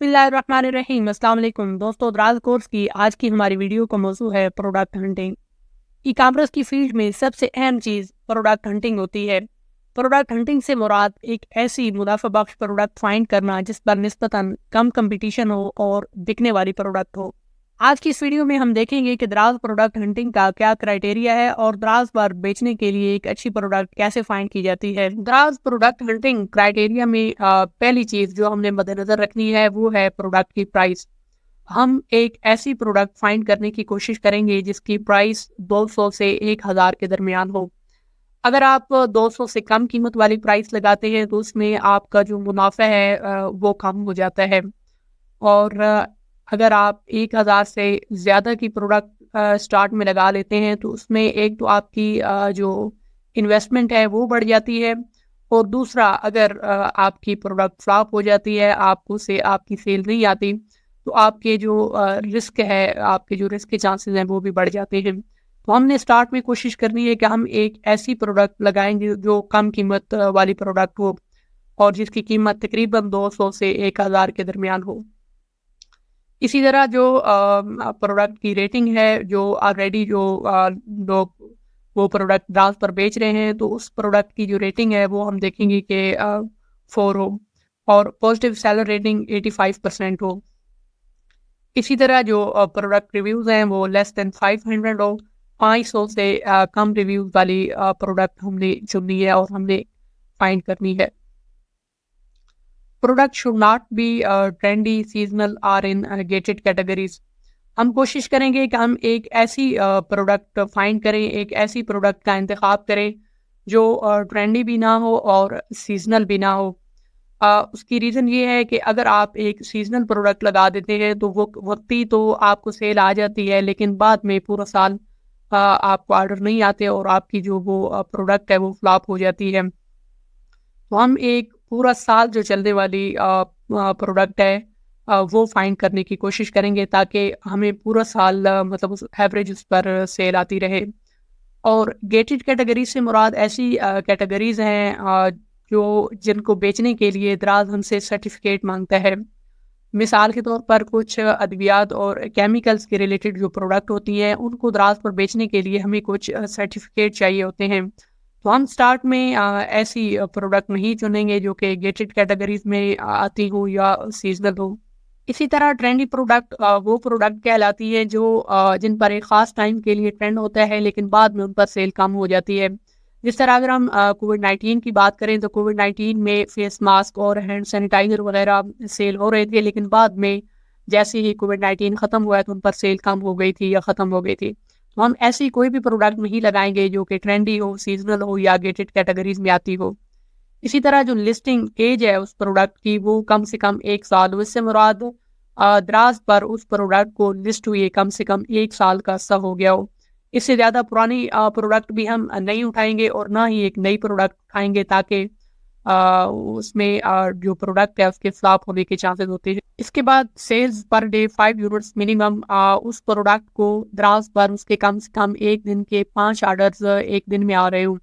बिस्मिल्लाहिर्रहमानिर्रहीम। अस्सलाम वालेकुम दोस्तों, द्राज कोर्स की आज की हमारी वीडियो का मौजू है प्रोडक्ट हंटिंग। ई कॉमर्स की फील्ड में सबसे अहम चीज़ प्रोडक्ट हंटिंग होती है। प्रोडक्ट हंटिंग से मुराद एक ऐसी मुनाफा बख्श प्रोडक्ट फाइंड करना जिस पर निस्बतन कम कंपटीशन हो और बिकने वाली प्रोडक्ट हो। आज की इस वीडियो में हम देखेंगे कि दराज प्रोडक्ट हंटिंग का क्या क्राइटेरिया है और दराज पर बेचने के लिए एक अच्छी प्रोडक्ट कैसे फाइंड की जाती है। दराज प्रोडक्ट हंटिंग क्राइटेरिया में पहली चीज़ जो हमने मद्देनजर रखनी है वो है प्रोडक्ट की प्राइस। हम एक ऐसी प्रोडक्ट फाइंड करने की कोशिश करेंगे जिसकी प्राइस 200 से 1000 के दरमियान हो। अगर आप 200 से कम कीमत वाली प्राइस लगाते हैं तो उसमें आपका जो मुनाफा है वो कम हो जाता है। और अगर आप 1000 से ज़्यादा की प्रोडक्ट स्टार्ट में लगा लेते हैं तो उसमें एक तो आपकी जो इन्वेस्टमेंट है वो बढ़ जाती है, और दूसरा अगर आपकी प्रोडक्ट फ्लॉप हो जाती है, आपको से आपकी सेल नहीं आती, तो आपके जो रिस्क है, आपके जो रिस्क के चांसेस हैं वो भी बढ़ जाते हैं। तो हमने स्टार्ट में कोशिश करनी है कि हम एक ऐसी प्रोडक्ट लगाएंगे जो कम कीमत वाली प्रोडक्ट हो और जिसकी कीमत तकरीबन 200 से 1000 के दरमियान हो। इसी तरह जो प्रोडक्ट की रेटिंग है, जो ऑलरेडी जो लोग वो प्रोडक्ट ब्राउज़ पर बेच रहे हैं, तो उस प्रोडक्ट की जो रेटिंग है वो हम देखेंगे कि 4 हो और पॉजिटिव सेलर रेटिंग 85% हो। इसी तरह जो प्रोडक्ट रिव्यूज़ हैं वो लेस देन 500 हो। 500 से कम रिव्यूज़ वाली प्रोडक्ट हमने चुननी है और हमने फाइंड करनी है। Product should not be trendy, seasonal और इन गेटेड कैटेगरीज। हम कोशिश करेंगे कि हम एक ऐसी प्रोडक्ट फाइंड करें, एक ऐसी प्रोडक्ट का इंतखाब करें जो ट्रेंडी भी ना हो और सीजनल भी ना हो। उसकी रीज़न ये है कि अगर आप एक सीजनल प्रोडक्ट लगा देते हैं तो वो वक्ती तो आपको सेल आ जाती है, लेकिन बाद में पूरा साल आपको ऑर्डर नहीं आते और आपकी जो वो प्रोडक्ट है वो फ्लॉप हो जाती है। तो हम एक पूरा साल जो चलने वाली प्रोडक्ट है वो फाइंड करने की कोशिश करेंगे ताकि हमें पूरा साल मतलब उस एवरेज उस पर सेल आती रहे। और गेटेड कैटेगरी से मुराद ऐसी कैटेगरीज हैं जो जिनको बेचने के लिए दराज हमसे सर्टिफिकेट मांगता है। मिसाल के तौर पर कुछ अद्वियात और केमिकल्स के रिलेटेड जो प्रोडक्ट होती हैं उनको दराज पर बेचने के लिए हमें कुछ सर्टिफिकेट चाहिए होते हैं। तो हम स्टार्ट में ऐसी प्रोडक्ट नहीं चुनेंगे जो कि गेटेड कैटेगरीज में आती हो या सीजनल हो। इसी तरह ट्रेंडी प्रोडक्ट वो प्रोडक्ट कहलाती है जो जिन पर एक ख़ास टाइम के लिए ट्रेंड होता है लेकिन बाद में उन पर सेल कम हो जाती है। जिस तरह अगर हम कोविड-19 की बात करें तो कोविड-19 में फेस मास्क और हैंड सैनिटाइज़र वगैरह सेल हो रहे थे, लेकिन बाद में जैसे ही कोविड-19 ख़त्म हुआ है तो उन पर सेल कम हो गई थी या ख़त्म हो गई थी। तो हम ऐसी कोई भी प्रोडक्ट नहीं लगाएँगे जो कि ट्रेंडी हो, सीज़नल हो या गेटेड कैटेगरीज़ में आती हो। इसी तरह जो लिस्टिंग एज है उस प्रोडक्ट की वो कम से कम 1 साल हो। इससे मुराद दराज़ पर उस प्रोडक्ट को लिस्ट हुए कम से कम 1 साल का अरसा हो गया हो। इससे ज़्यादा पुरानी प्रोडक्ट भी हम नहीं उठाएँगे और ना ही एक नई प्रोडक्ट उठाएँगे ताकि उसमें जो प्रोडक्ट है उसके फ्लॉप होने के चांसेस होते हैं। इसके बाद sales per day 5 units minimum. उस प्रोडक्ट को दराज़ पर उसके कम से कम 1 दिन के 5 ऑर्डर्स 1 दिन में आ रहे हों।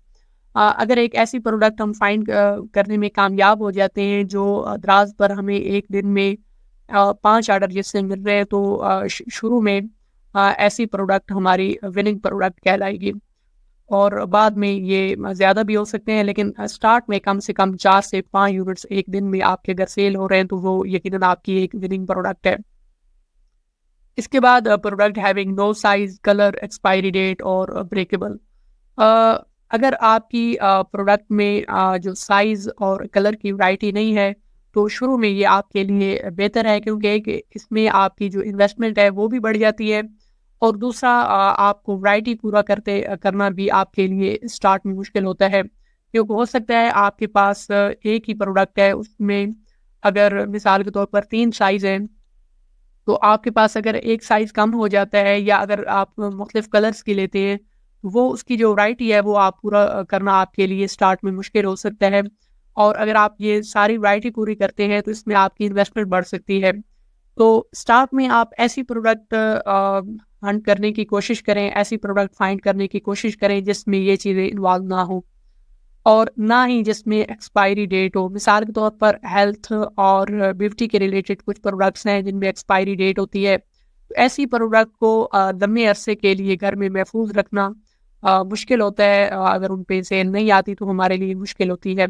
अगर एक ऐसी प्रोडक्ट हम फाइंड करने में कामयाब हो जाते हैं जो दराज़ पर हमें 1 दिन में 5 ऑर्डर जिससे मिल रहे हैं तो शुरू में ऐसी प्रोडक्ट हमारी विनिंग प्रोडक्ट कहलाएगी, और बाद में ये ज़्यादा भी हो सकते हैं, लेकिन स्टार्ट में कम से कम 4 से 5 यूनिट्स 1 दिन में आपके अगर सेल हो रहे हैं तो वो यकीनन आपकी एक विनिंग प्रोडक्ट है। इसके बाद product having no size, colour, expiry date और ब्रेकेबल। अ, अगर आपकी प्रोडक्ट में जो साइज़ और कलर की वैरायटी नहीं है, तो शुरू में ये आपके लिए बेहतर है, क्योंकि एक इसमें आपकी जो इन्वेस्टमेंट है वो भी बढ़ जाती है, और दूसरा आपको वैरायटी पूरा करना भी आपके लिए स्टार्ट में मुश्किल होता है। क्योंकि हो सकता है आपके पास एक ही प्रोडक्ट है, उसमें अगर मिसाल के तौर पर 3 साइज़ हैं, तो आपके पास अगर एक साइज़ कम हो जाता है या अगर आप मुख्तलिफ कलर्स की लेते हैं, वो उसकी जो वैरायटी है वो आप पूरा करना आपके लिए स्टार्ट में मुश्किल हो सकता है। और अगर आप ये सारी वैरायटी पूरी करते हैं तो इसमें आपकी इन्वेस्टमेंट बढ़ सकती है। तो स्टार्ट में आप ऐसी प्रोडक्ट हंट करने की कोशिश करें, ऐसी प्रोडक्ट फाइंड करने की कोशिश करें जिसमें ये चीज़ें इन्वॉल्व ना हो। और ना ही जिसमें एक्सपायरी डेट हो। मिसाल के तौर पर हेल्थ और ब्यूटी के रिलेटेड कुछ प्रोडक्ट्स हैं जिनमें एक्सपायरी डेट होती है। तो ऐसी प्रोडक्ट को लंबे अरसे के लिए घर में महफूज रखना मुश्किल होता है। अगर उन पे सेल नहीं आती तो हमारे लिए मुश्किल होती है।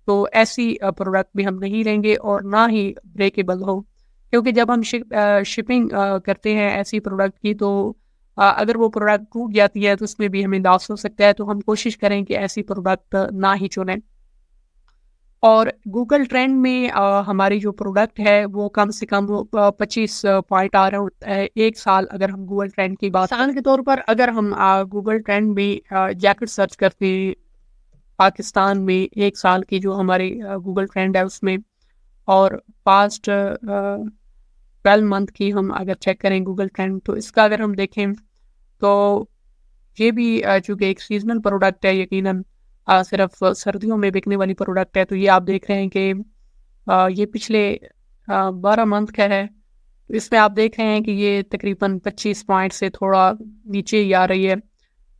तो ऐसी प्रोडक्ट भी हम नहीं लेंगे और ना ही ब्रेकेबल हो, क्योंकि जब हम शिपिंग करते हैं ऐसी प्रोडक्ट की तो अगर वो प्रोडक्ट टूट जाती है तो उसमें भी हमें लॉस हो सकता है। तो हम कोशिश करें कि ऐसी प्रोडक्ट ना ही चुनें। और गूगल ट्रेंड में हमारी जो प्रोडक्ट है वो कम से कम 25 पॉइंट आ रहा होता है 1 साल। अगर हम गूगल ट्रेंड की बात मिसाल के तौर पर अगर हम गूगल ट्रेंड में जैकेट सर्च करते हैं पाकिस्तान में 1 साल की जो हमारी गूगल ट्रेंड है उसमें, और पास्ट 12 मंथ की हम अगर चेक करें गूगल ट्रेंड, तो इसका अगर हम देखें तो ये भी चूँकि एक सीज़नल प्रोडक्ट है, यकीनन सिर्फ़ सर्दियों में बिकने वाली प्रोडक्ट है। तो ये आप देख रहे हैं कि ये पिछले 12 मंथ का है। तो इसमें आप देख रहे हैं कि ये तकरीबन 25 पॉइंट से थोड़ा नीचे ही आ रही है।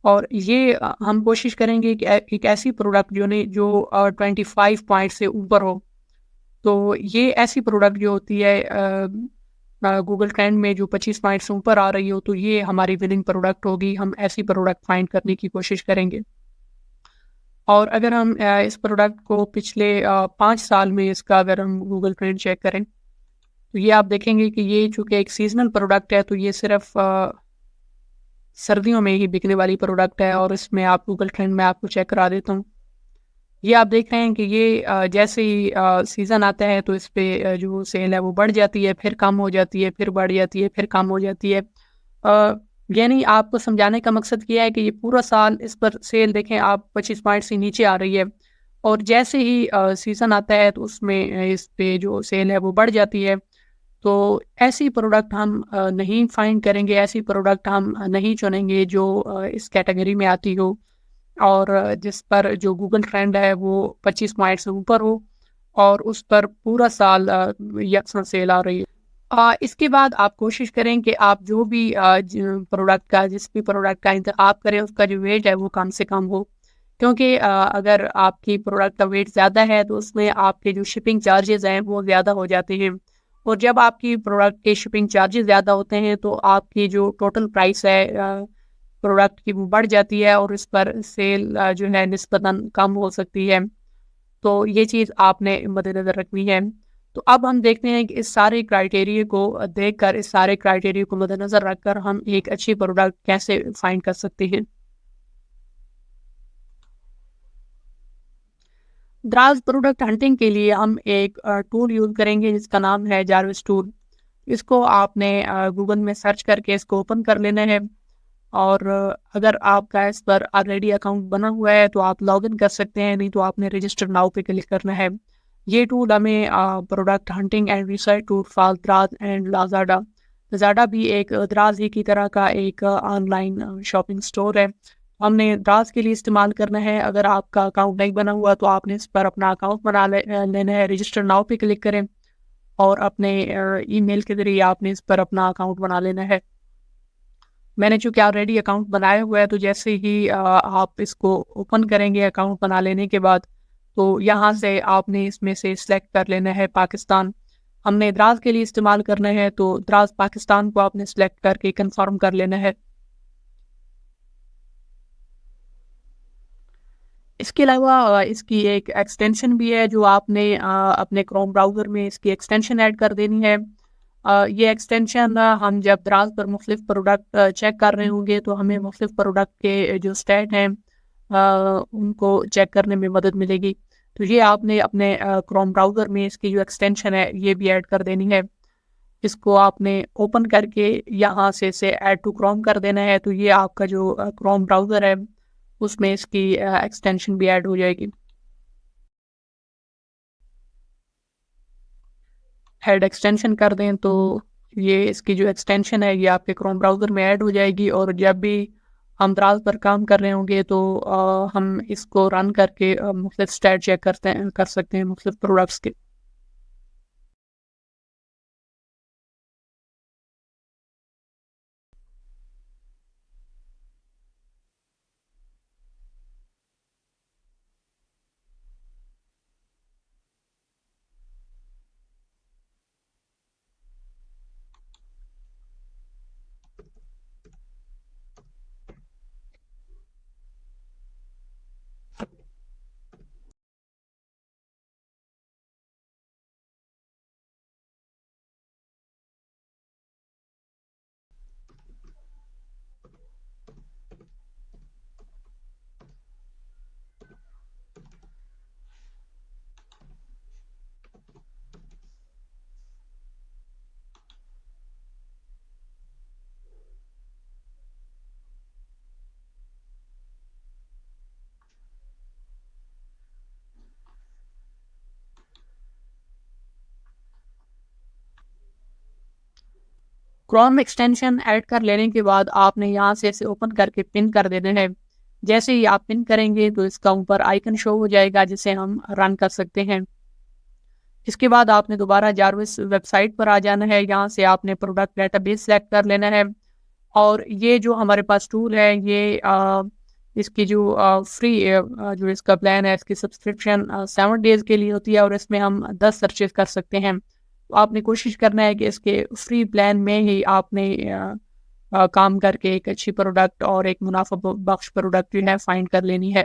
और ये हम कोशिश करेंगे कि एक ऐसी प्रोडक्ट जो 25 पॉइंट से ऊपर हो। तो ये ऐसी प्रोडक्ट जो होती है गूगल ट्रेंड में जो 25 पॉइंट से ऊपर आ रही हो, तो ये हमारी विनिंग प्रोडक्ट होगी। हम ऐसी प्रोडक्ट फाइंड करने की कोशिश करेंगे। और अगर हम इस प्रोडक्ट को पिछले 5 साल में इसका अगर हम गूगल ट्रेंड चेक करें, तो ये आप देखेंगे कि ये चूँकि एक सीज़नल प्रोडक्ट है, तो ये सिर्फ़ सर्दियों में ही बिकने वाली प्रोडक्ट है। और इसमें आप गूगल ट्रेंड में आपको चेक करा देता हूँ। ये आप देख रहे हैं कि ये जैसे ही सीज़न आता है तो इस पे जो सेल है वो बढ़ जाती है, फिर कम हो जाती है, फिर बढ़ जाती है, फिर कम हो जाती है। यानी आपको समझाने का मकसद ये है कि ये पूरा साल इस पर सेल देखें आप 25 पॉइंट से नीचे आ रही है, और जैसे ही सीज़न आता है तो उसमें इस पे जो सेल है वो बढ़ जाती है। तो ऐसी प्रोडक्ट हम नहीं फाइंड करेंगे, ऐसी प्रोडक्ट हम नहीं चुनेंगे जो इस कैटेगरी में आती हो, और जिस पर जो गूगल ट्रेंड है वो 25 पॉइंट से ऊपर हो और उस पर पूरा साल यकसा सेल आ रही है। इसके बाद आप कोशिश करें कि आप जो भी प्रोडक्ट का जिस भी प्रोडक्ट का इंतखाब करें उसका जो वेट है वो कम से कम हो, क्योंकि अगर आपकी प्रोडक्ट का वेट ज़्यादा है तो उसमें आपके जो शिपिंग चार्जेस हैं वो ज़्यादा हो जाते हैं। और जब आपकी प्रोडक्ट के शिपिंग चार्जेस ज़्यादा होते हैं तो आपकी जो टोटल प्राइस है प्रोडक्ट की वो बढ़ जाती है और इस पर सेल जो है निस्बतन कम हो सकती है। तो ये चीज़ आपने मद्देनज़र रखनी है। तो अब हम देखते हैं कि इस सारे क्राइटेरिया को देखकर, इस सारे क्राइटेरिया को मद्देनज़र रखकर हम एक अच्छी प्रोडक्ट कैसे फाइंड कर सकते हैं। द्राज़ प्रोडक्ट हंटिंग के लिए हम एक टूल यूज़ करेंगे जिसका नाम है जारविस टूल। इसको आपने गूगल में सर्च करके इसको ओपन कर लेना है। और अगर आपका इस पर ऑलरेडी अकाउंट बना हुआ है तो आप लॉगिन कर सकते हैं, नहीं तो आपने रजिस्टर नाउ पे क्लिक करना है। ये टूल हमें product hunting and research tool for Daraz and Lazada. Lazada भी एक द्राज ही की तरह का एक ऑनलाइन शॉपिंग स्टोर है। हमने द्राज के लिए इस्तेमाल करना है। अगर आपका अकाउंट नहीं बना हुआ तो आपने इस पर अपना अकाउंट लेना है। रजिस्टर नाउ पे क्लिक करें और अपने ईमेल के ज़रिए आपने इस पर अपना अकाउंट बना लेना है। मैंने चूँकि ऑलरेडी अकाउंट बनाया हुआ है तो जैसे ही आप इसको ओपन करेंगे अकाउंट बना लेने के बाद, तो यहाँ से आपने इसमें से सिलेक्ट कर लेना है पाकिस्तान। हमने द्रास के लिए इस्तेमाल करना है तो द्रास पाकिस्तान को आपने सिलेक्ट करके कंफर्म कर लेना है। इसके अलावा इसकी एक एक्सटेंशन भी है जो आपने अपने क्रोम ब्राउज़र में इसकी एक्सटेंशन ऐड कर देनी है। ये एक्सटेंशन हम जब ब्राउज़ पर मुख्तलिफ प्रोडक्ट चेक कर रहे होंगे तो हमें मुख्तलिफ प्रोडक्ट के जो स्टैट हैं उनको चेक करने में मदद मिलेगी। तो ये आपने अपने क्रोम ब्राउज़र में इसकी जो एक्सटेंशन है ये भी ऐड कर देनी है। इसको आपने ओपन करके यहाँ से इसे ऐड टू क्रोम कर देना है, तो ये आपका जो क्रोम ब्राउज़र है उसमें इसकी एक्सटेंशन भी ऐड हो जाएगी। ऐड एक्सटेंशन कर दें तो ये इसकी जो एक्सटेंशन है ये आपके क्रोम ब्राउज़र में ऐड हो जाएगी, और जब भी हम ब्राउज़ पर काम कर रहे होंगे तो हम इसको रन करके मुख्तलिफ स्टैट चेक कर सकते हैं मुख्तलिफ प्रोडक्ट्स के। क्रोम एक्सटेंशन ऐड कर लेने के बाद आपने यहाँ से इसे ओपन करके पिन कर देना है। जैसे ही आप पिन करेंगे तो इसका ऊपर आइकन शो हो जाएगा जिसे हम रन कर सकते हैं। इसके बाद आपने दोबारा जारविस वेबसाइट पर आ जाना है। यहाँ से आपने प्रोडक्ट डेटाबेस सेलेक्ट कर लेना है और ये जो हमारे पास टूल है ये इसकी जो फ्री जो इसका प्लान है इसकी सब्सक्रिप्शन 7 डेज़ के लिए होती है और इसमें हम 10 सर्चेस कर सकते हैं। तो आपने कोशिश करना है कि इसके फ्री प्लान में ही आपने काम करके एक अच्छी प्रोडक्ट और एक मुनाफा बख्श प्रोडक्ट जो है फाइंड कर लेनी है।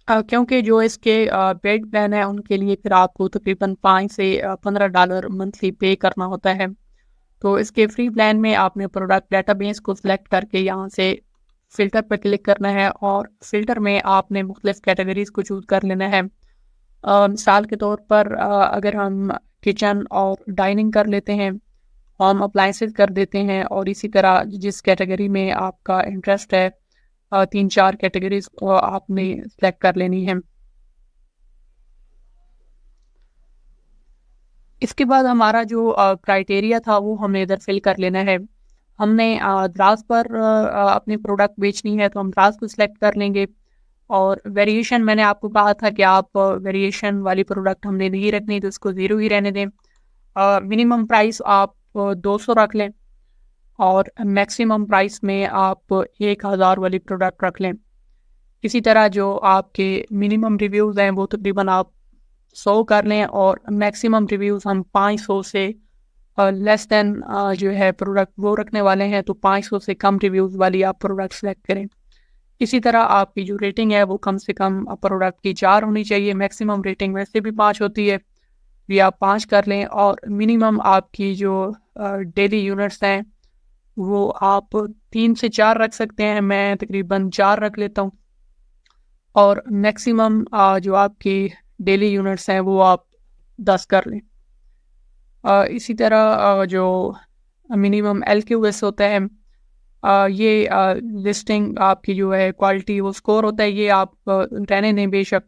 क्योंकि जो इसके पेड प्लान है उनके लिए फिर आपको तकरीबन 5 से $15 मंथली पे करना होता है। तो इसके फ्री प्लान में आपने प्रोडक्ट डेटाबेस को सिलेक्ट करके यहाँ से फ़िल्टर पर क्लिक करना है और फ़िल्टर में आपने मुख्तलिफ़ कैटेगरीज़ को चूज़ कर लेना है। मिसाल के तौर पर अगर हम किचन और डाइनिंग कर लेते हैं, होम अप्लाइंसेस कर देते हैं और इसी तरह जिस कैटेगरी में आपका इंटरेस्ट है 3-4 कैटेगरीज़ आपने सेलेक्ट कर लेनी है। इसके बाद हमारा जो क्राइटेरिया था वो हमें इधर फिल कर लेना है। हमने द्रास पर अपनी प्रोडक्ट बेचनी है तो हम द्रास को सिलेक्ट कर लेंगे और वेरिएशन मैंने आपको कहा था कि आप वेरिएशन वाली प्रोडक्ट हमने नहीं रखनी तो इसको 0 ही रहने दें। मिनिमम प्राइस आप 200 रख लें और मैक्सिमम प्राइस में आप 1000 वाली प्रोडक्ट रख लें। इसी तरह जो आपके मिनिमम रिव्यूज़ हैं वो तकरीबन आप 100 कर लें और मैक्सिमम रिव्यूज़ हम 500 से लेस देन जो है प्रोडक्ट वो रखने वाले हैं तो 500 से कम रिव्यूज़ वाली आप प्रोडक्ट सेलेक्ट करें। इसी तरह आपकी जो रेटिंग है वो कम से कम प्रोडक्ट की 4 होनी चाहिए। मैक्सिमम रेटिंग वैसे भी 5 होती है, ये आप 5 कर लें और मिनिमम आपकी जो डेली यूनिट्स हैं वो आप 3 से 4 रख सकते हैं। मैं तकरीबन 4 रख लेता हूँ और मैक्सिमम जो आपकी डेली यूनिट्स हैं वो आप 10 कर लें। इसी तरह जो मिनिमम LQS होता है ये लिस्टिंग आपकी जो है क्वालिटी वो स्कोर होता है, ये आप रहने दें बेशक।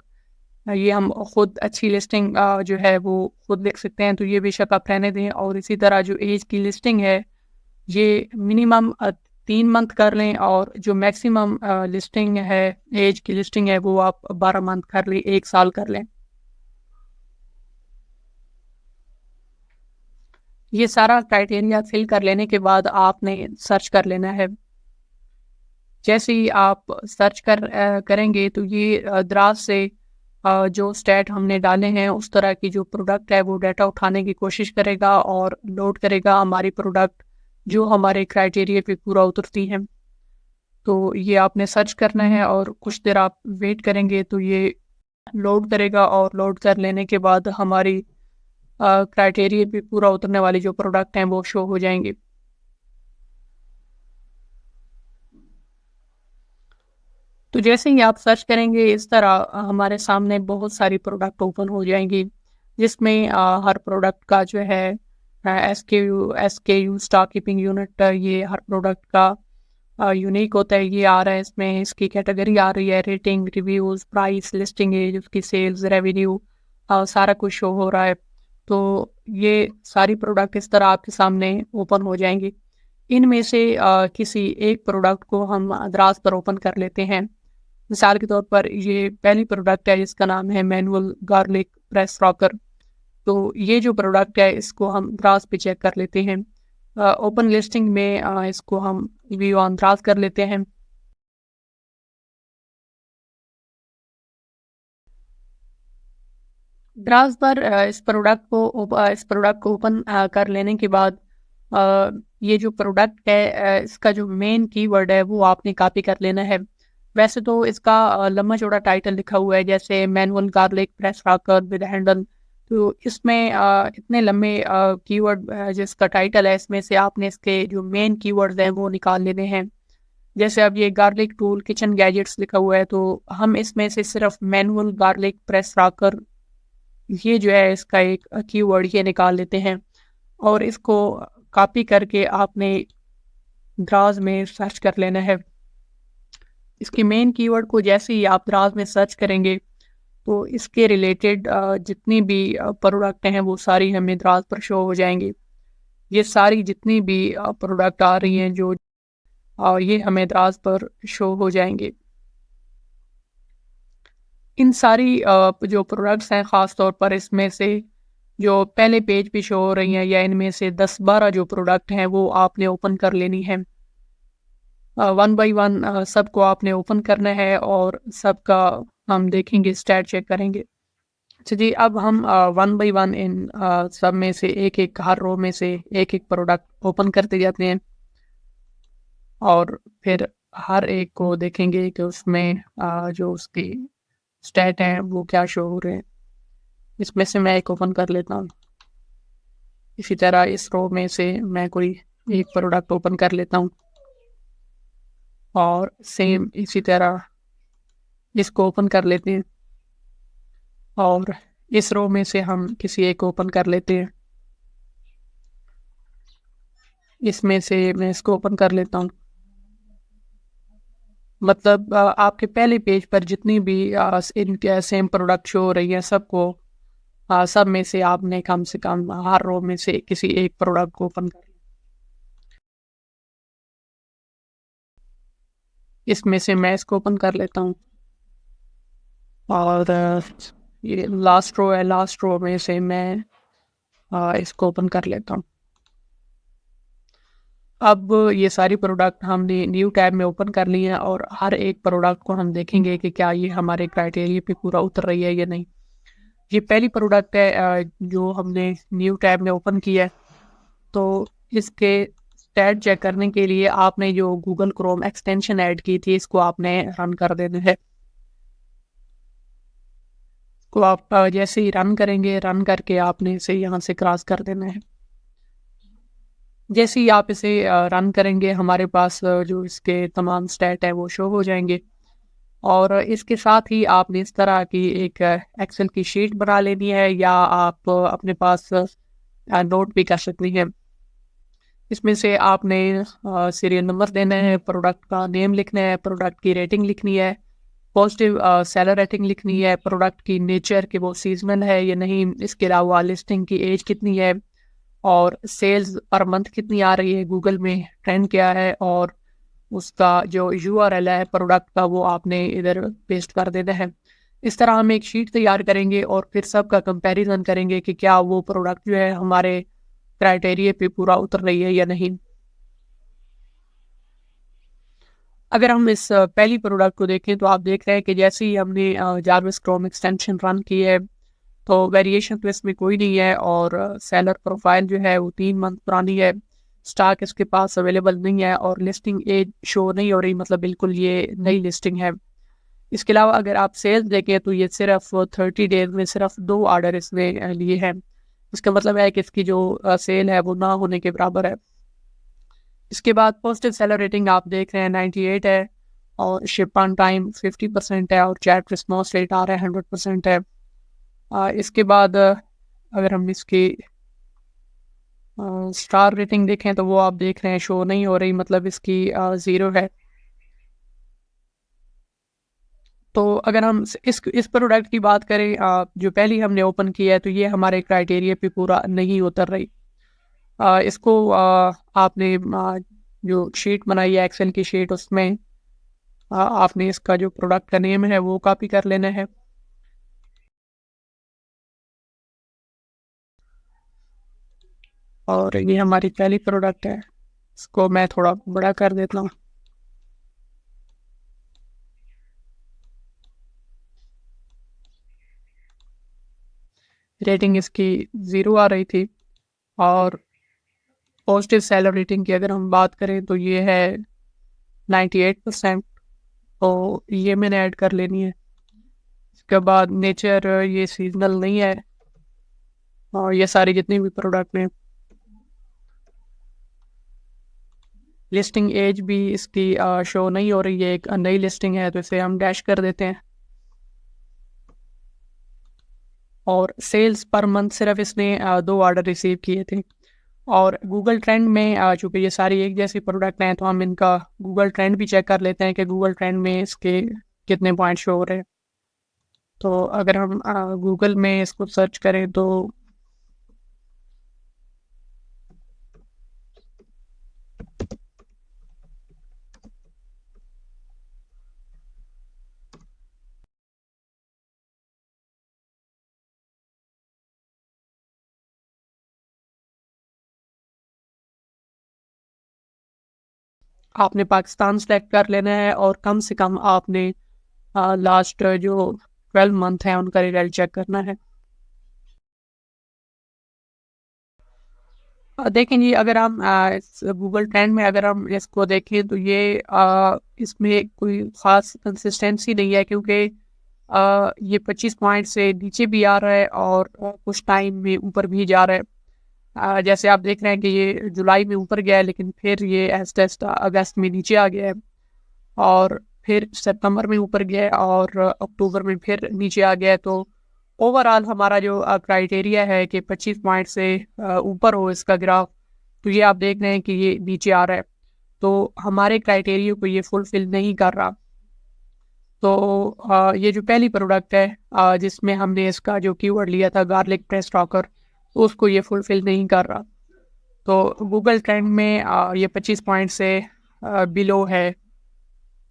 ये हम खुद अच्छी लिस्टिंग जो है वो खुद लिख सकते हैं तो ये बेशक आप रहने दें। और इसी तरह जो एज की लिस्टिंग है ये मिनिमम 3 मंथ कर लें और जो मैक्सिमम लिस्टिंग है एज की लिस्टिंग है वो आप 12 मंथ कर लें, 1 साल कर लें। ये सारा क्राइटेरिया फिल कर लेने के बाद आपने सर्च कर लेना है। जैसे ही आप सर्च करेंगे तो ये द्रास से जो स्टैट हमने डाले हैं उस तरह की जो प्रोडक्ट है वो डाटा उठाने की कोशिश करेगा और लोड करेगा हमारी प्रोडक्ट जो हमारे क्राइटेरिया पे पूरा उतरती है। तो ये आपने सर्च करना है और कुछ देर आप वेट करेंगे तो ये लोड करेगा और लोड कर लेने के बाद हमारी क्राइटेरिया पे पूरा उतरने वाली जो प्रोडक्ट हैं वो शो हो जाएंगे। तो जैसे ही आप सर्च करेंगे इस तरह हमारे सामने बहुत सारी प्रोडक्ट ओपन हो जाएंगी जिसमें हर प्रोडक्ट का जो है SKU स्टॉक कीपिंग यूनिट ये हर प्रोडक्ट का यूनिक होता है। ये आ रहा है, इसमें इसकी कैटेगरी आ रही है, rating, reviews, price, listing age, उसकी सेल्स, रेवेन्यू सारा कुछ शो हो रहा है। तो ये सारी प्रोडक्ट इस तरह आपके सामने ओपन हो जाएंगी। इनमें से किसी एक प्रोडक्ट को हम दराज पर ओपन कर लेते हैं। मिसाल के तौर पर ये पहली प्रोडक्ट है जिसका नाम है मैनुअल गार्लिक प्रेस रॉकर। तो ये जो प्रोडक्ट है इसको हम दराज पे चेक कर लेते हैं। ओपन लिस्टिंग में इसको हम व्यू ऑन दराज कर लेते हैं। दराज पर इस प्रोडक्ट को ओपन कर लेने के बाद ये जो प्रोडक्ट है इसका जो मेन कीवर्ड है वो आपने कॉपी कर लेना है। वैसे तो इसका लंबा चौड़ा टाइटल लिखा हुआ है जैसे manual garlic press rocker with handle. तो इसमें इतने लंबे कीवर्ड जिसका टाइटल है इसमें से आपने इसके जो मेन कीवर्ड्स हैं वो निकाल लेने हैं। जैसे अब ये गार्लिक टूल किचन गैजेट्स लिखा हुआ है तो हम इसमें से सिर्फ मैनुअल गार्लिक प्रेस रॉकर ये जो है इसका एक कीवर्ड ये निकाल लेते हैं और इसको कॉपी करके आपने दराज में सर्च कर लेना है। इसकी मेन कीवर्ड को जैसे ही आप दराज में सर्च करेंगे तो इसके रिलेटेड जितनी भी प्रोडक्ट हैं वो सारी हमें दराज पर शो हो जाएंगी। ये सारी जितनी भी प्रोडक्ट आ रही हैं जो ये हमें दराज पर शो हो जाएंगे। इन सारी जो प्रोडक्ट्स हैं ख़ास तौर पर इसमें से जो पहले पेज पे शो हो रही हैं या इनमें से 10-12 जो प्रोडक्ट हैं वो आपने ओपन कर लेनी है। वन बाय वन सबको आपने ओपन करना है और सबका हम देखेंगे, स्टैट चेक करेंगे। अच्छा जी, अब हम वन बाय वन इन सब में से एक-एक हर रो में से एक-एक प्रोडक्ट ओपन करते जाते हैं और फिर हर एक को देखेंगे कि उसमें जो उसकी स्टैट हैं वो क्या शो हो रहे हैं। इसमें से मैं एक ओपन कर लेता हूँ। इसी तरह इस रो में से मैं कोई एक प्रोडक्ट ओपन कर लेता हूँ और सेम इसी तरह इसको ओपन कर लेते हैं और इस रो में से हम किसी एक ओपन कर लेते हैं। इसमें से मैं इसको ओपन कर लेता हूँ। मतलब आपके पहले पेज पर जितनी भी इनके सेम प्रोडक्ट शो हो रही है सबको सब में से आपने कम से कम हर रो में से किसी एक प्रोडक्ट को ओपन कर। इसमें से मैं इसको ओपन कर लेता हूँ और ये लास्ट रो है, लास्ट रो में से मैं इसको ओपन कर लेता हूँ। अब ये सारी प्रोडक्ट हमने न्यू टैब में ओपन कर ली हैं और हर एक प्रोडक्ट को हम देखेंगे कि क्या ये हमारे क्राइटेरिया पे पूरा उतर रही है या नहीं। ये पहली प्रोडक्ट है जो हमने न्यू टैब में ओपन किया है। तो इसके स्टैट चेक करने के लिए आपने जो गूगल क्रोम एक्सटेंशन ऐड की थी इसको आपने रन कर देना है। को आप जैसे ही रन करेंगे, रन करके आपने इसे यहाँ से क्रॉस कर देना है। जैसे ही आप इसे रन करेंगे हमारे पास जो इसके तमाम स्टैट है वो शो हो जाएंगे और इसके साथ ही आपने इस तरह की एक एक्सेल की शीट बना लेनी है या आप अपने पास नोट भी कर सकती हैं। इसमें से आपने सीरियल नंबर देना है, प्रोडक्ट का नेम लिखना है, प्रोडक्ट की रेटिंग लिखनी है, पॉजिटिव सेलर रेटिंग लिखनी है, प्रोडक्ट की नेचर कि वो सीजनल है या नहीं, इसके अलावा लिस्टिंग की एज कितनी है और सेल्स पर मंथ कितनी आ रही है, गूगल में ट्रेंड क्या है और उसका जो यूआरएल है प्रोडक्ट का वो आपने इधर पेस्ट कर देना है। इस तरह हम एक शीट तैयार करेंगे और फिर सबका कंपैरिजन करेंगे कि क्या वो प्रोडक्ट जो है हमारे क्राइटेरिया पे पूरा उतर रही है या नहीं। अगर हम इस पहली प्रोडक्ट को देखें तो आप देख रहे हैं कि जैसे ही हमने जारविस क्रोम एक्सटेंशन रन की है तो वेरिएशन तो इसमें कोई नहीं है और सेलर प्रोफाइल जो है वो 3 मंथ पुरानी है। स्टॉक इसके पास अवेलेबल नहीं है और लिस्टिंग एज शो नहीं हो रही, मतलब बिल्कुल ये नई लिस्टिंग है। इसके अलावा अगर आप सेल्स देखें तो ये सिर्फ 30 डेज में सिर्फ 2 ऑर्डर इसने लिए हैं। इसका मतलब है कि इसकी जो सेल है वो ना होने के बराबर है। इसके बाद पॉजिटिव सेलर रेटिंग आप देख रहे हैं 98 है और शिप ऑन टाइम 50% है और चैट रिस्पॉन्स रेट आ रहा है 100% है। इसके बाद अगर हम इसकी स्टार रेटिंग देखें तो वो आप देख रहे हैं शो नहीं हो रही, मतलब इसकी 0 है। तो अगर हम इस प्रोडक्ट की बात करें जो पहली हमने ओपन किया है तो ये हमारे क्राइटेरिया पे पूरा नहीं उतर रही। इसको आपने जो शीट बनाई है एक्सेल की शीट उसमें आपने इसका जो प्रोडक्ट का नेम है वो कॉपी कर लेना है और ये हमारी पहली प्रोडक्ट है। इसको मैं थोड़ा बड़ा कर देता हूँ। रेटिंग इसकी 0 आ रही थी और पॉजिटिव सेलर रेटिंग की अगर हम बात करें तो ये है 98%। तो ये मैंने ऐड कर लेनी है। इसके बाद नेचर ये सीजनल नहीं है और ये सारी जितनी भी प्रोडक्ट हैं। लिस्टिंग एज भी इसकी शो नहीं हो रही है, एक नई लिस्टिंग है तो इसे हम डैश कर देते हैं। और सेल्स पर मंथ सिर्फ इसने 2 ऑर्डर रिसीव किए थे और गूगल ट्रेंड में चूँकि ये सारी एक जैसी प्रोडक्ट हैं तो हम इनका गूगल ट्रेंड भी चेक कर लेते हैं कि गूगल ट्रेंड में इसके कितने पॉइंट शो हो रहे हैं। तो अगर हम गूगल में इसको सर्च करें तो आपने पाकिस्तान सेलेक्ट कर लेना है और कम से कम आपने लास्ट जो 12 मंथ है उनका रिजल्ट चेक करना है। देखें जी, अगर हम इस गूगल ट्रेंड में अगर हम इसको देखें तो ये इसमें कोई ख़ास कंसिस्टेंसी नहीं है, क्योंकि ये 25 पॉइंट से नीचे भी आ रहा है और कुछ टाइम में ऊपर भी जा रहा है। जैसे आप देख रहे हैं कि ये जुलाई में ऊपर गया है, लेकिन फिर ये आहिस्ता-आहिस्ता अगस्त में नीचे आ गया है और फिर सितंबर में ऊपर गया है और अक्टूबर में फिर नीचे आ गया है। तो ओवरऑल हमारा जो क्राइटेरिया है कि 25 पॉइंट से ऊपर हो इसका ग्राफ, तो ये आप देख रहे हैं कि ये नीचे आ रहा है। तो हमारे क्राइटेरिया को ये फुलफ़िल नहीं कर रहा। तो ये जो पहली प्रोडक्ट है जिसमें हमने इसका जो कीवर्ड लिया था गार्लिक प्रेस टॉकर, तो उसको ये फुलफ़िल नहीं कर रहा। तो गूगल ट्रेंड में ये 25 पॉइंट से बिलो है।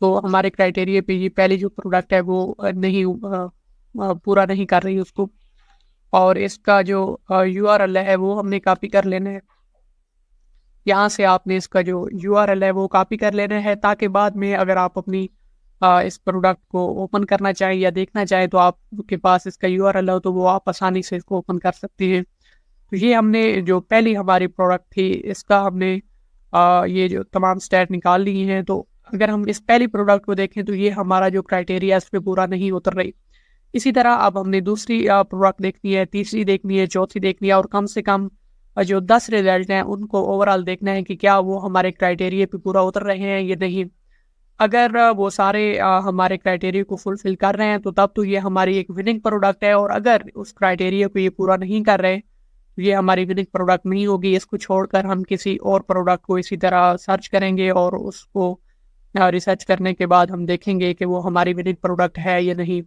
तो हमारे क्राइटेरिया पे ये पहली जो प्रोडक्ट है वो नहीं पूरा नहीं कर रही उसको। और इसका जो यूआरएल है वो हमने कॉपी कर लेना है। यहाँ से आपने इसका जो यूआरएल है वो कॉपी कर लेना है, ताकि बाद में अगर आप अपनी इस प्रोडक्ट को ओपन करना चाहें या देखना चाहें तो आपके पास इसका यूआरएल हो तो वो आप आसानी से इसको ओपन कर सकती हैं। तो ये हमने जो पहली हमारी प्रोडक्ट थी इसका हमने ये जो तमाम स्टैट निकाल ली हैं। तो अगर हम इस पहली प्रोडक्ट को देखें तो ये हमारा जो क्राइटेरिया इस पे पूरा नहीं उतर रही। इसी तरह अब हमने दूसरी प्रोडक्ट देखनी है, तीसरी देखनी है, चौथी देखनी है और कम से कम जो 10 रिजल्ट हैं उनको ओवरऑल देखना है कि क्या वो हमारे क्राइटेरिया पे पूरा उतर रहे हैं या नहीं। अगर वो सारे हमारे क्राइटेरिया को फुलफ़िल कर रहे हैं तो तब तो ये हमारी एक विनिंग प्रोडक्ट है, और अगर उस क्राइटेरिया को ये पूरा नहीं कर रहे, तो ये हमारी विनिंग प्रोडक्ट नहीं होगी। इसको छोड़कर हम किसी और प्रोडक्ट को इसी तरह सर्च करेंगे और उसको रिसर्च करने के बाद हम देखेंगे कि वो हमारी विनिंग प्रोडक्ट है या नहीं।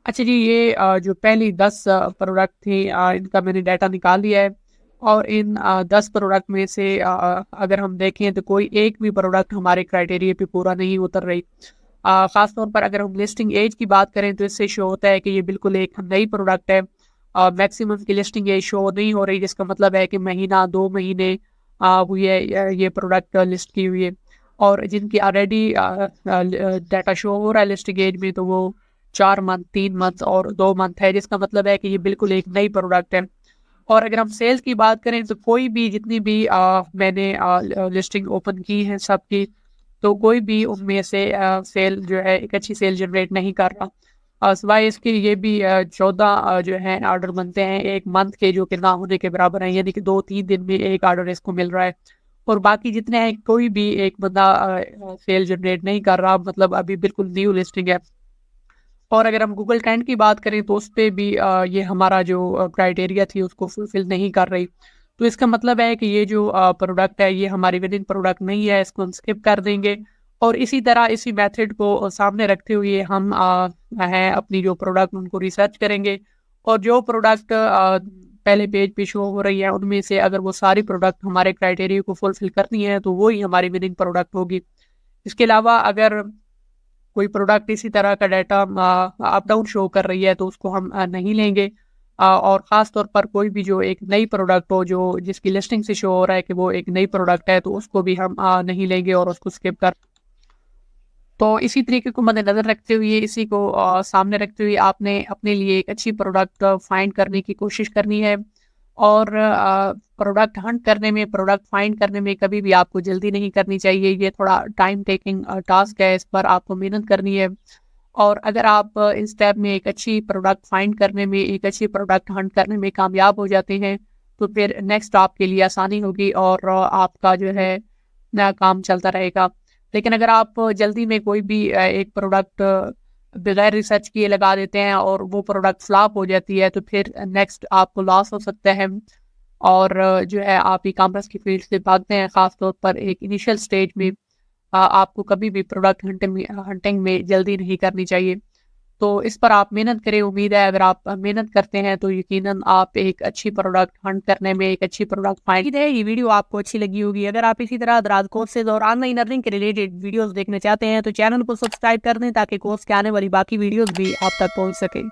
अच्छा जी, ये जो पहली 10 प्रोडक्ट थी इनका मैंने डाटा निकाल लिया है और इन 10 प्रोडक्ट में से अगर हम देखें तो कोई एक भी प्रोडक्ट हमारे क्राइटेरिया पे पूरा नहीं उतर रही। ख़ास तौर पर अगर हम लिस्टिंग एज की बात करें तो इससे शो होता है कि ये बिल्कुल एक नई प्रोडक्ट है। मैक्सिमम की लिस्टिंग एज शो नहीं हो रही, जिसका मतलब है कि महीना 2 महीने हुई है ये प्रोडक्ट लिस्ट की हुई है। और जिनकी ऑलरेडी डाटा शो हो रहा है लिस्टिंग एज में, तो वो 4 मंथ, 3 मंथ और 2 मंथ है, जिसका मतलब है कि ये बिल्कुल एक नई प्रोडक्ट है। और अगर हम सेल्स की बात करें तो कोई भी जितनी भी मैंने लिस्टिंग ओपन की है सबकी, तो कोई भी उनमें से सेल जो है एक अच्छी सेल जनरेट नहीं कर रहा। सिवाय इसके ये भी 14 जो है ऑर्डर बनते हैं एक मंथ के, जो कि ना होने के बराबर हैं, यानी कि 2-3 दिन में एक ऑर्डर इसको मिल रहा है। और बाकी जितने हैं कोई भी एक बंदा सेल जनरेट नहीं कर रहा, मतलब अभी बिल्कुल न्यू लिस्टिंग है। और अगर हम गूगल ट्रेंड की बात करें तो उस पे भी ये हमारा जो क्राइटेरिया थी उसको फुलफ़िल नहीं कर रही। तो इसका मतलब है कि ये जो प्रोडक्ट है ये हमारी विनिंग प्रोडक्ट नहीं है, इसको हम स्किप कर देंगे। और इसी तरह इसी मेथड को सामने रखते हुए हम हैं अपनी जो प्रोडक्ट उनको रिसर्च करेंगे, और जो प्रोडक्ट पहले पेज पे शो हो रही है उनमें से अगर वो सारी प्रोडक्ट हमारे क्राइटेरिया को फुलफ़िल करती हैं तो वो ही हमारी विनिंग प्रोडक्ट होगी। इसके अलावा अगर कोई प्रोडक्ट इसी तरह का डाटा अप डाउन शो कर रही है तो उसको हम नहीं लेंगे। और ख़ास तौर पर कोई भी जो एक नई प्रोडक्ट हो जो जिसकी लिस्टिंग से शो हो रहा है कि वो एक नई प्रोडक्ट है, तो उसको भी हम नहीं लेंगे और उसको स्किप कर। तो इसी तरीके को मद्देनज़र रखते हुए, इसी को सामने रखते हुए आपने अपने लिए एक अच्छी प्रोडक्ट फाइंड करने की कोशिश करनी है। और प्रोडक्ट हंट करने में, प्रोडक्ट फाइंड करने में कभी भी आपको जल्दी नहीं करनी चाहिए। ये थोड़ा टाइम टेकिंग टास्क है, इस पर आपको मेहनत करनी है। और अगर आप इस स्टेप में एक अच्छी प्रोडक्ट फाइंड करने में, एक अच्छी प्रोडक्ट हंट करने में कामयाब हो जाते हैं, तो फिर नेक्स्ट आपके लिए आसानी होगी और आपका जो है नया काम चलता रहेगा। लेकिन अगर आप जल्दी में कोई भी एक प्रोडक्ट बगैर रिसर्च किए लगा देते हैं और वो प्रोडक्ट फ्लॉप हो जाती है, तो फिर नेक्स्ट आपको लॉस हो सकता है। और जो है आप ई कॉमर्स की फील्ड से भागते हैं, ख़ास तौर पर एक इनिशियल स्टेज में आपको कभी भी प्रोडक्ट हंटिंग में जल्दी नहीं करनी चाहिए। तो इस पर आप मेहनत करें। उम्मीद है अगर आप मेहनत करते हैं तो यकीनन आप एक अच्छी प्रोडक्ट हंट करने में, एक अच्छी प्रोडक्ट फाइंड है। ये वीडियो आपको अच्छी लगी होगी। अगर आप इसी तरह दराज कोर्सेज और ऑनलाइन अर्निंग के रिलेटेड वीडियोस देखना चाहते हैं तो चैनल को सब्सक्राइब कर दें ताकि कोर्स के आने वाली बाकी वीडियोस भी आप तक पहुंच सके।